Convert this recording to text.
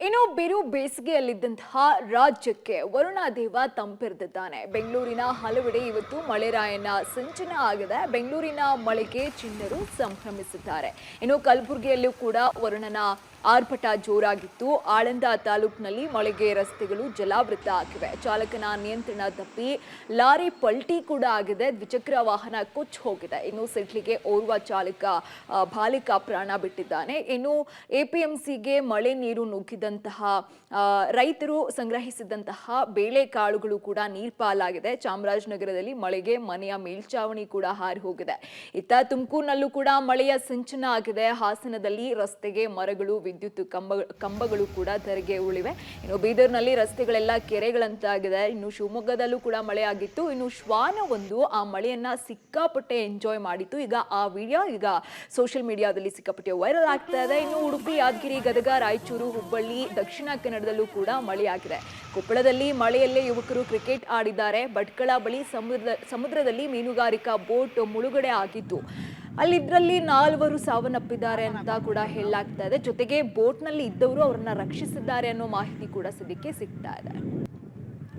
ಇನ್ನು ಬಿರು ಬೇಸಿಗೆಯಲ್ಲಿದ್ದಂತಹ ರಾಜ್ಯಕ್ಕೆ ವರುಣಾದೇವ ತಂಪೆರೆದಿದ್ದಾನೆ. ಬೆಂಗಳೂರಿನ ಹಲವೆಡೆ ಇವತ್ತು ಮಳೆರಾಯನ ಸಿಂಚನ ಆಗಿದೆ. ಬೆಂಗಳೂರಿನ ಮಳೆಗೆ ಚಿಣ್ಣರು ಸಂಭ್ರಮಿಸಿದ್ದಾರೆ. ಇನ್ನು ಕಲಬುರಗಿಯಲ್ಲೂ ಕೂಡ ವರುಣನ ಆರ್ಭಟ ಜೋರಾಗಿತ್ತು. ಆಳಂದ ತಾಲೂಕಿನಲ್ಲಿ ಮಳೆಗೆ ರಸ್ತೆಗಳು ಜಲಾವೃತ ಆಗಿವೆ. ಚಾಲಕನ ನಿಯಂತ್ರಣ ತಪ್ಪಿ ಲಾರಿ ಪಲ್ಟಿ ಕೂಡ ಆಗಿದೆ. ದ್ವಿಚಕ್ರ ವಾಹನ ಕೊಚ್ಚಿ ಹೋಗಿದೆ. ಇನ್ನು ಸಿಡ್ಲಿಗೆ ಓರ್ವ ಚಾಲಕ ಬಾಲಿಕ ಪ್ರಾಣ ಬಿಟ್ಟಿದ್ದಾನೆ. ಇನ್ನು ಎಪಿಎಂಸಿಗೆ ಮಳೆ ನೀರು ನುಗ್ಗಿದಂತಹ ರೈತರು ಸಂಗ್ರಹಿಸಿದಂತಹ ಬೇಳೆಕಾಳುಗಳು ಕೂಡ ನೀರ್ಪಾಲಾಗಿದೆ. ಚಾಮರಾಜನಗರದಲ್ಲಿ ಮಳೆಗೆ ಮನೆಯ ಮೇಲ್ಚಾವಣಿ ಕೂಡ ಹಾರಿ ಹೋಗಿದೆ. ಇತ್ತ ತುಮಕೂರಿನಲ್ಲೂ ಕೂಡ ಮಳೆಯ ಸಿಂಚನ ಆಗಿದೆ. ಹಾಸನದಲ್ಲಿ ರಸ್ತೆಗೆ ಮರಗಳು ವಿದ್ಯುತ್ ಕಂಬಗಳು ಕೂಡ ಧರೆಗೆ ಉಳಿವೆ. ಇನ್ನು ಬೀದರ್ನಲ್ಲಿ ರಸ್ತೆಗಳೆಲ್ಲ ಕೆರೆಗಳಂತಾಗಿದೆ. ಇನ್ನು ಶಿವಮೊಗ್ಗದಲ್ಲೂ ಕೂಡ ಮಳೆ ಆಗಿತ್ತು. ಇನ್ನು ಶ್ವಾನ ಒಂದು ಆ ಮಳೆಯನ್ನ ಸಿಕ್ಕಾಪಟ್ಟೆ ಎಂಜಾಯ್ ಮಾಡಿತ್ತು. ಈಗ ಆ ವಿಡಿಯೋ ಈಗ ಸೋಷಿಯಲ್ ಮೀಡಿಯಾದಲ್ಲಿ ಸಿಕ್ಕಾಪಟ್ಟೆ ವೈರಲ್ ಆಗ್ತಾ ಇದೆ. ಇನ್ನು ಉಡುಪಿ, ಯಾದಗಿರಿ, ಗದಗ, ರಾಯಚೂರು, ಹುಬ್ಬಳ್ಳಿ, ದಕ್ಷಿಣ ಕನ್ನಡದಲ್ಲೂ ಕೂಡ ಮಳೆಯಾಗಿದೆ. ಕೊಪ್ಪಳದಲ್ಲಿ ಮಳೆಯಲ್ಲೇ ಯುವಕರು ಕ್ರಿಕೆಟ್ ಆಡಿದ್ದಾರೆ. ಭಟ್ಕಳ ಬಳಿ ಸಮುದ್ರದಲ್ಲಿ ಮೀನುಗಾರಿಕಾ ಬೋಟ್ ಮುಳುಗಡೆ ಆಗಿತ್ತು. ಅಲ್ಲಿದ್ರಲ್ಲಿ 4 ಸಾವನ್ನಪ್ಪಿದ್ದಾರೆ ಅಂತ ಕೂಡ ಹೇಳಲಾಗ್ತಾ ಇದೆ. ಜೊತೆಗೆ ಬೋಟ್ನಲ್ಲಿ ಇದ್ದವರು ಅವರನ್ನ ರಕ್ಷಿಸಿದ್ದಾರೆ ಅನ್ನೋ ಮಾಹಿತಿ ಕೂಡ ಸದ್ಯಕ್ಕೆ ಸಿಗ್ತಾ ಇದೆ.